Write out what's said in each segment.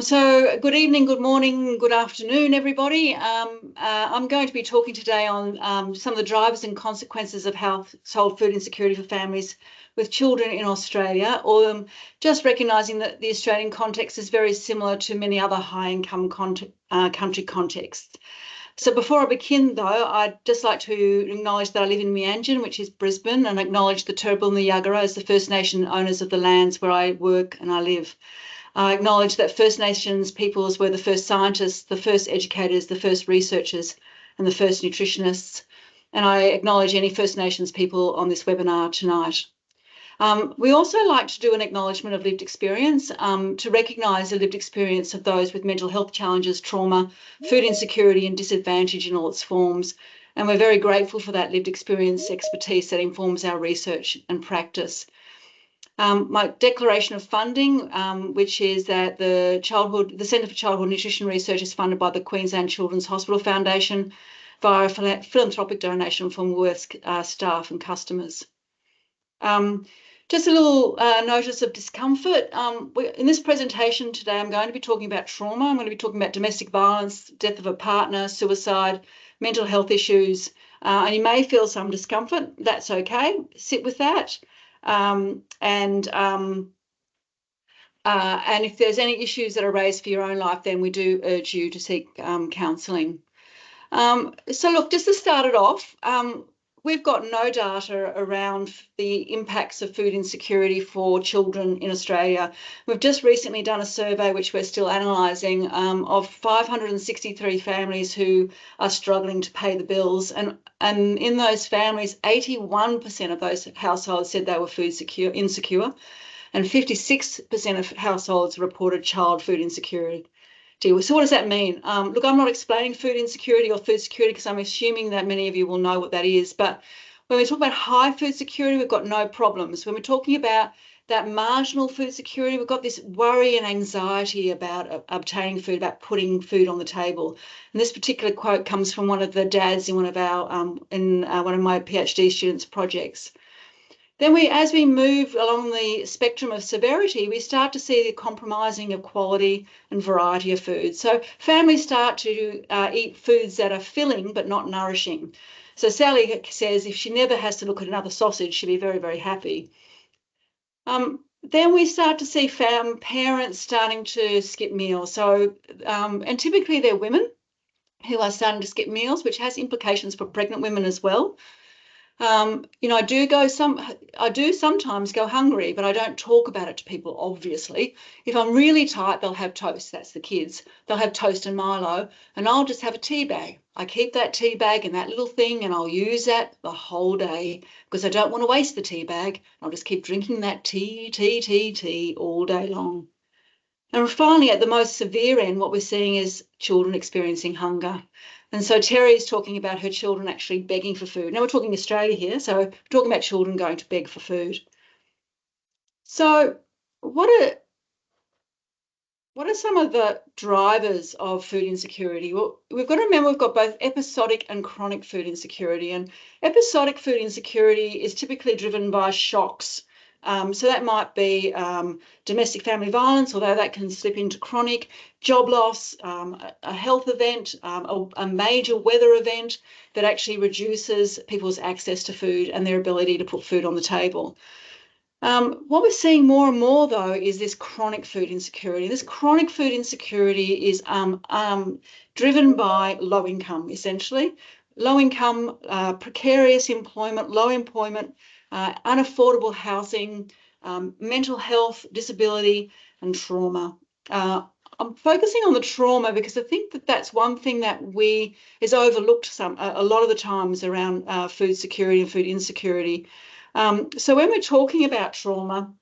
So good evening, good morning, good afternoon, everybody. I'm going to be talking today on some of the drivers and consequences of household food insecurity for families with children in Australia, or just recognising that the Australian context is very similar to many other high-income country contexts. So before I begin, though, I'd just like to acknowledge that I live in Meanjin, which is Brisbane, and acknowledge the Turrbal and the Yagara as the First Nation owners of the lands where I work and I live. I acknowledge that First Nations peoples were the first scientists, the first educators, the first researchers, and the first nutritionists. And I acknowledge any First Nations people on this webinar tonight. We also like to do an acknowledgement of lived experience to recognise the lived experience of those with mental health challenges, trauma, food insecurity and disadvantage in all its forms. And we're very grateful for that lived experience expertise that informs our research and practice. My declaration of funding, which is that the Centre for Childhood Nutrition Research is funded by the Queensland Children's Hospital Foundation via a philanthropic donation from Woolworths staff and customers. Just a little notice of discomfort. In this presentation today, I'm going to be talking about trauma. I'm going to be talking about domestic violence, death of a partner, suicide, mental health issues, and you may feel some discomfort. That's okay. Sit with that. And if there's any issues that are raised for your own life, then we do urge you to seek counselling. So look, just to start it off, we've got no data around the impacts of food insecurity for children in Australia. We've just recently done a survey, which we're still analysing, of 563 families who are struggling to pay the bills. And in those families, 81% of those households said they were food insecure, and 56% of households reported child food insecurity. So what does that mean? Look, I'm not explaining food insecurity or food security because I'm assuming that many of you will know what that is. But when we talk about high food security, we've got no problems. When we're talking about that marginal food security, we've got this worry and anxiety about obtaining food, about putting food on the table. And this particular quote comes from one of the dads in one of my PhD students' projects. Then as we move along the spectrum of severity, we start to see the compromising of quality and variety of food. So families start to eat foods that are filling but not nourishing. So Sally says if she never has to look at another sausage, she'll be very, very happy. Then we start to see parents starting to skip meals. So, and typically they're women who are starting to skip meals, which has implications for pregnant women as well. I do sometimes go hungry, but I don't talk about it to people, obviously. If I'm really tight, they'll have toast. That's the kids. They'll have toast and Milo, and I'll just have a tea bag. I keep that tea bag in that little thing, and I'll use that the whole day because I don't want to waste the tea bag. I'll just keep drinking that tea all day long. And finally, at the most severe end, what we're seeing is children experiencing hunger. And so Terry's talking about her children actually begging for food. Now we're talking Australia here, so we're talking about children going to beg for food. So what are some of the drivers of food insecurity? Well, we've got to remember we've got both episodic and chronic food insecurity. And episodic food insecurity is typically driven by shocks. So that might be domestic family violence, although that can slip into chronic, job loss, a health event, a major weather event that actually reduces people's access to food and their ability to put food on the table. What we're seeing more and more, though, is this chronic food insecurity. This chronic food insecurity is driven by low income, essentially. Low income, precarious employment, low employment, unaffordable housing, mental health, disability, and trauma. I'm focusing on the trauma because I think that that's one thing that is overlooked a lot of the times around food security and food insecurity. So when we're talking about trauma,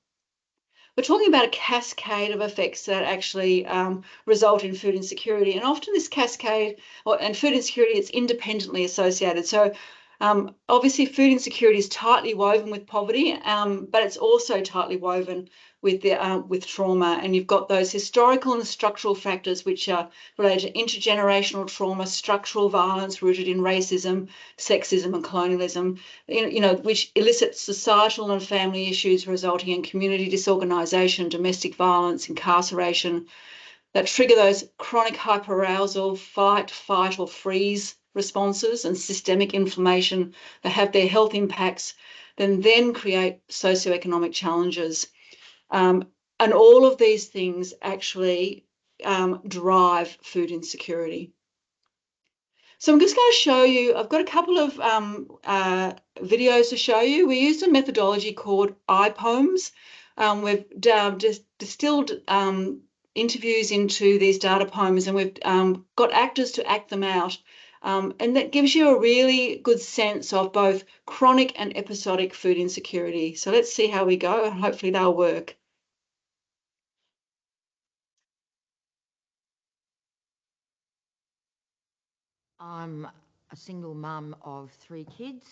we're talking about a cascade of effects that actually result in food insecurity. And often this cascade and food insecurity is independently associated. So obviously food insecurity is tightly woven with poverty, but it's also tightly woven with trauma. And you've got those historical and structural factors which are related to intergenerational trauma, structural violence rooted in racism, sexism and colonialism, which elicits societal and family issues resulting in community disorganisation, domestic violence, incarceration, that trigger those chronic hyperarousal, fight, or freeze responses and systemic inflammation that have their health impacts, then create socioeconomic challenges. And all of these things actually drive food insecurity. So I'm just going to show you, I've got a couple of videos to show you. We used a methodology called iPoems. We've just distilled interviews into these data poems, and we've got actors to act them out. And that gives you a really good sense of both chronic and episodic food insecurity. So let's see how we go, and hopefully they'll work. I'm a single mum of 3 kids.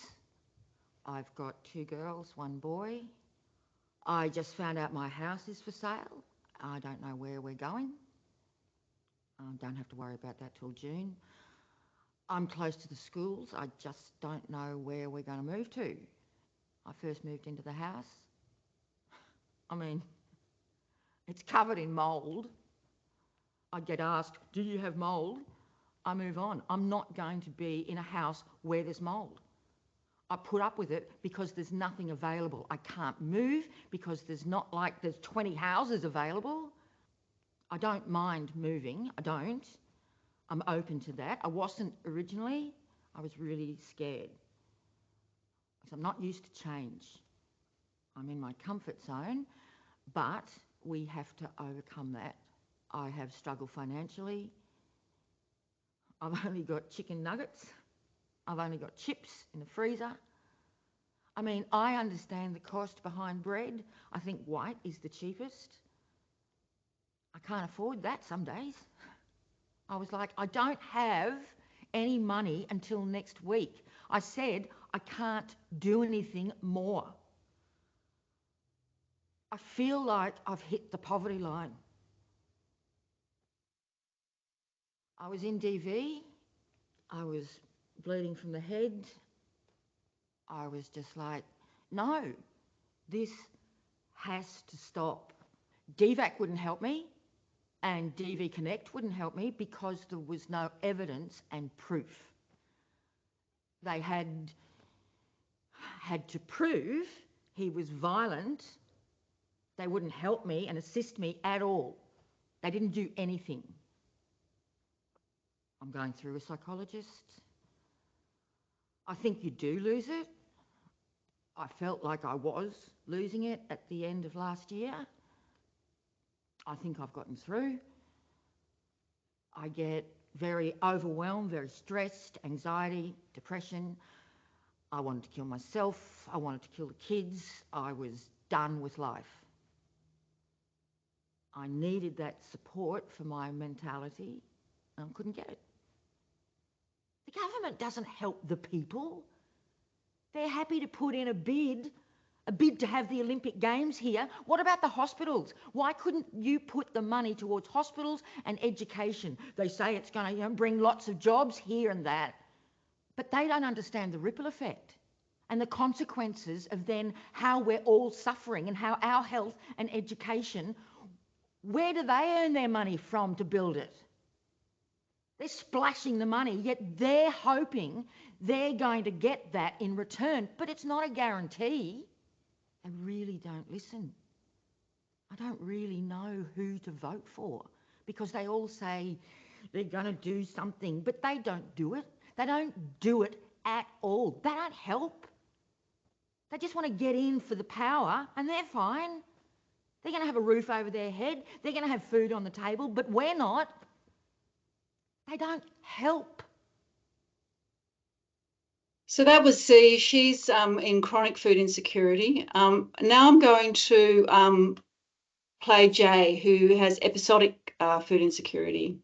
I've got 2 girls, 1 boy. I just found out my house is for sale. I don't know where we're going. Don't have to worry about that till June. I'm close to the schools. I just don't know where we're going to move to. I first moved into the house. I mean, it's covered in mould. I get asked, do you have mould? I move on. I'm not going to be in a house where there's mould. I put up with it because there's nothing available. I can't move because there's 20 houses available. I don't mind moving. I don't. I'm open to that. I wasn't originally. I was really scared because I'm not used to change. I'm in my comfort zone, but we have to overcome that. I have struggled financially. I've only got chicken nuggets. I've only got chips in the freezer. I mean, I understand the cost behind bread. I think white is the cheapest. I can't afford that some days. I was like, I don't have any money until next week. I said, I can't do anything more. I feel like I've hit the poverty line. I was in DV. I was bleeding from the head. I was just like, no, this has to stop. DVAC wouldn't help me, and DV Connect wouldn't help me because there was no evidence and proof. They had to prove he was violent. They wouldn't help me and assist me at all. They didn't do anything. I'm going through a psychologist. I think you do lose it. I felt like I was losing it at the end of last year. I think I've gotten through. I get very overwhelmed, very stressed, anxiety, depression. I wanted to kill myself. I wanted to kill the kids. I was done with life. I needed that support for my mentality, and I couldn't get it. The government doesn't help the people. They're happy to put in a bid to have the Olympic Games here. What about the hospitals? Why couldn't you put the money towards hospitals and education? They say it's going to bring lots of jobs here and that, but they don't understand the ripple effect and the consequences of then how we're all suffering and how our health and education, where do they earn their money from to build it? They're splashing the money, yet they're hoping they're going to get that in return, but it's not a guarantee. I really don't listen. I don't really know who to vote for because they all say they're going to do something, but they don't do it. They don't do it at all. They don't help. They just want to get in for the power and they're fine. They're going to have a roof over their head. They're going to have food on the table, but we're not. They don't help. So that was C. She's in chronic food insecurity. Now I'm going to play Jay, who has episodic food insecurity.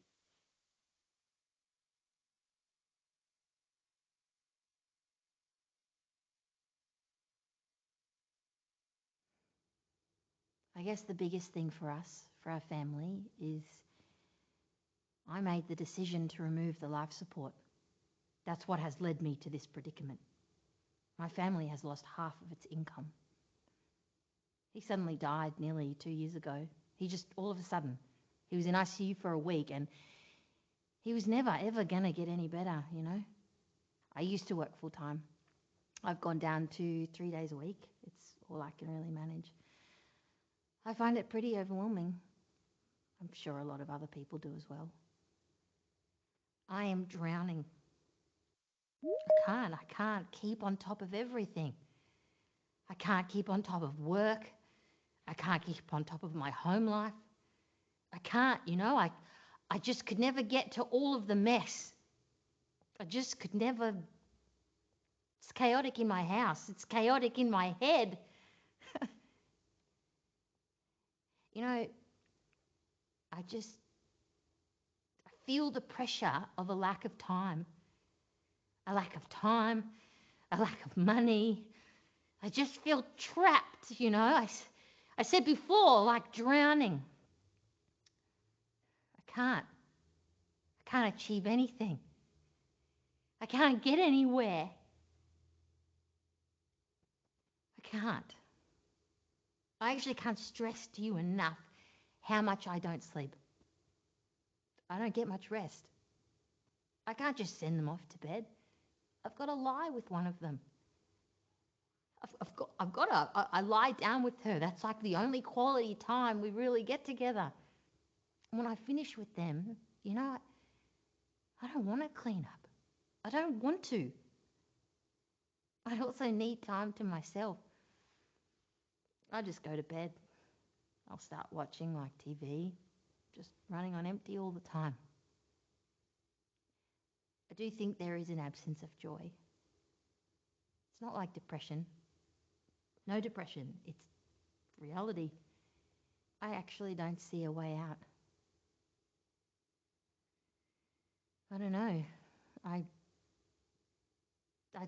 I guess the biggest thing for us, for our family, is I made the decision to remove the life support. That's what has led me to this predicament. My family has lost half of its income. He suddenly died nearly 2 years ago. He just, all of a sudden, He was in ICU for a week, and he was never, ever going to get any better, you know. I used to work full time. I've gone down to 3 days a week. It's all I can really manage. I find it pretty overwhelming. I'm sure a lot of other people do as well. I am drowning. I can't keep on top of everything. I can't keep on top of work. I can't keep on top of my home life. I can't, you know, I just could never get to all of the mess. I just could never. It's chaotic in my house. It's chaotic in my head. You know, I feel the pressure of a lack of time. A lack of time, a lack of money. I just feel trapped, you know. I said before, like drowning. I can't achieve anything. I can't get anywhere. I can't. I actually can't stress to you enough how much I don't sleep. I don't get much rest. I can't just send them off to bed. I've got to lie with one of them. I lie down with her. That's like the only quality time we really get together. And when I finish with them, you know, I don't want to clean up. I don't want to. I also need time to myself. I just go to bed. I'll start watching like TV, just running on empty all the time. I do think there is an absence of joy. It's not like depression. No depression. It's reality. I actually don't see a way out. I don't know. I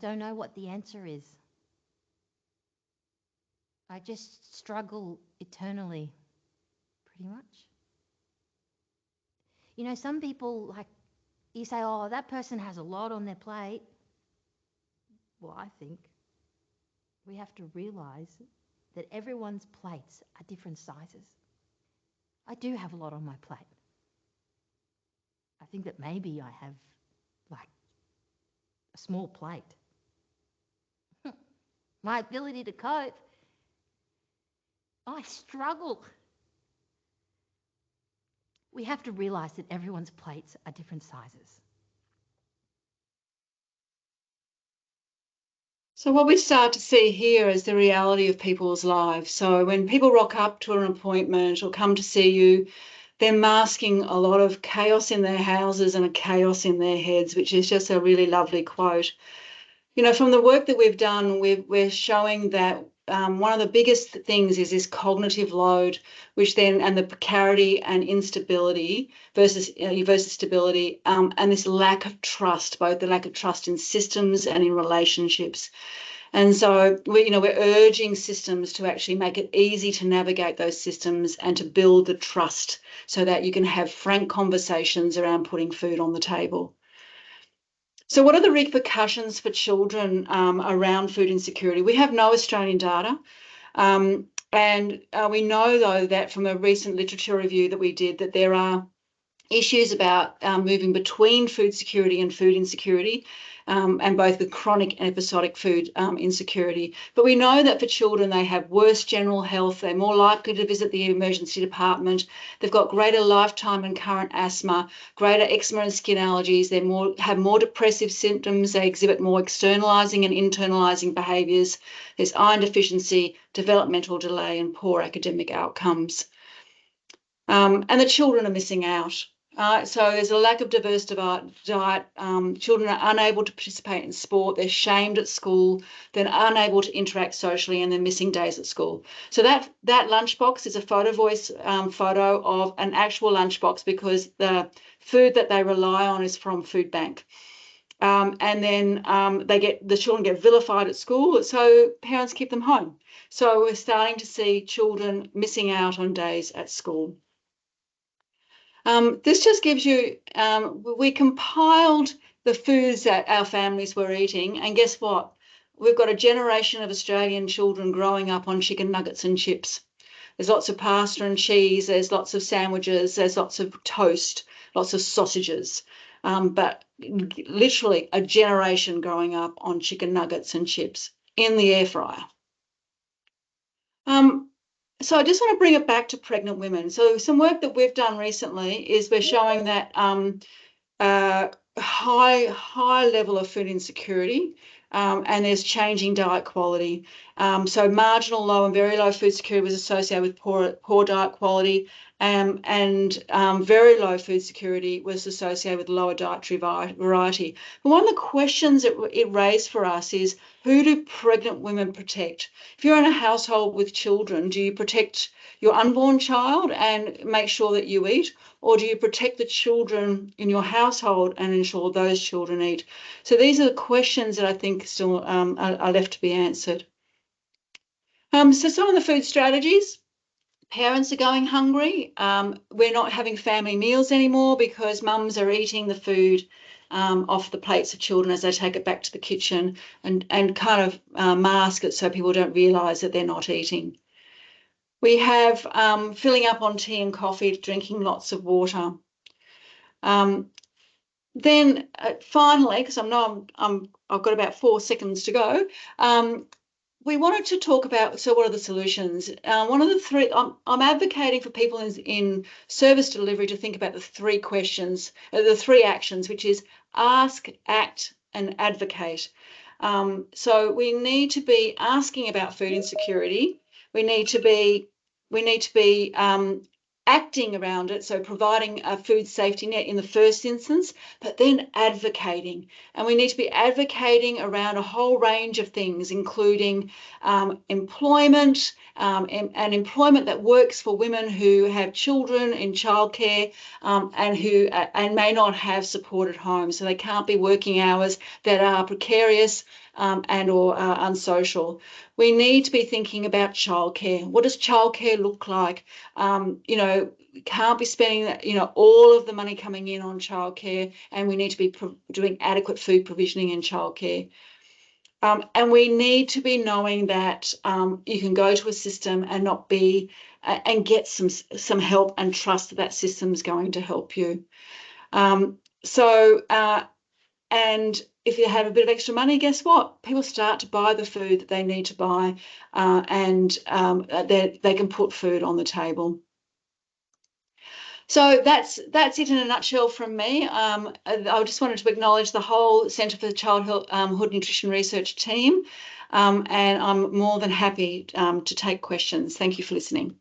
don't know what the answer is. I just struggle eternally, pretty much. You know, some people, like, you say, oh, that person has a lot on their plate. Well, I think we have to realise that everyone's plates are different sizes. I do have a lot on my plate. I think that maybe I have, like, a small plate. My ability to cope, I struggle. We have to realise that everyone's plates are different sizes. So what we start to see here is the reality of people's lives. So when people rock up to an appointment or come to see you, they're masking a lot of chaos in their houses and a chaos in their heads, which is just a really lovely quote. You know, from the work that we've done, we're showing that one of the biggest things is this cognitive load, which then, and the precarity and instability versus stability, and this lack of trust, both the lack of trust in systems and in relationships. And so we're urging systems to actually make it easy to navigate those systems and to build the trust so that you can have frank conversations around putting food on the table. So what are the repercussions for children around food insecurity? We have no Australian data. And we know, though, that from a recent literature review that we did, that there are issues about moving between food security and food insecurity, and both with chronic and episodic food insecurity. But we know that for children, they have worse general health, they're more likely to visit the emergency department, they've got greater lifetime and current asthma, greater eczema and skin allergies, they have more depressive symptoms, they exhibit more externalising and internalising behaviours, there's iron deficiency, developmental delay and poor academic outcomes. And the children are missing out. So there's a lack of diverse diet. Children are unable to participate in sport. They're shamed at school. They're unable to interact socially, and they're missing days at school. So that lunchbox is a photo voice photo of an actual lunchbox, because the food that they rely on is from food bank. And then the children get vilified at school, so parents keep them home. So we're starting to see children missing out on days at school. This just gives you, we compiled the foods that our families were eating, and guess what? We've got a generation of Australian children growing up on chicken nuggets and chips. There's lots of pasta and cheese, there's lots of sandwiches, there's lots of toast, lots of sausages. But literally a generation growing up on chicken nuggets and chips in the air fryer. So I just want to bring it back to pregnant women. So some work that we've done recently is we're showing that high level of food insecurity, and there's changing diet quality. So marginal low and very low food security was associated with poor diet quality, and very low food security was associated with lower dietary variety. But one of the questions it raised for us is, who do pregnant women protect? If you're in a household with children, do you protect your unborn child and make sure that you eat? Or do you protect the children in your household and ensure those children eat? So these are the questions that I think still are left to be answered. So some of the food strategies. Parents are going hungry. We're not having family meals anymore because mums are eating the food off the plates of children as they take it back to the kitchen, and kind of mask it so people don't realise that they're not eating. We have filling up on tea and coffee, drinking lots of water. Then finally, because I've got about 4 seconds to go, we wanted to talk about, so what are the solutions? One of the three, I'm advocating for people in service delivery to think about the 3 questions, the 3 actions, which is ask, act, and advocate. So we need to be asking about food insecurity. We need to be acting around it, so providing a food safety net in the first instance, but then advocating. And we need to be advocating around a whole range of things, including employment, and employment that works for women who have children in childcare, and may not have support at home. So they can't be working hours that are precarious and or unsocial. We need to be thinking about childcare. What does childcare look like? Can't be spending all of the money coming in on childcare, and we need to be doing adequate food provisioning in childcare. And we need to be knowing that you can go to a system and not be and get some help and trust that that system is going to help you. And if you have a bit of extra money, guess what? People start to buy the food that they need to buy, and they can put food on the table. So that's it in a nutshell from me. I just wanted to acknowledge the whole Centre for Childhood Nutrition Research team, and I'm more than happy to take questions. Thank you for listening.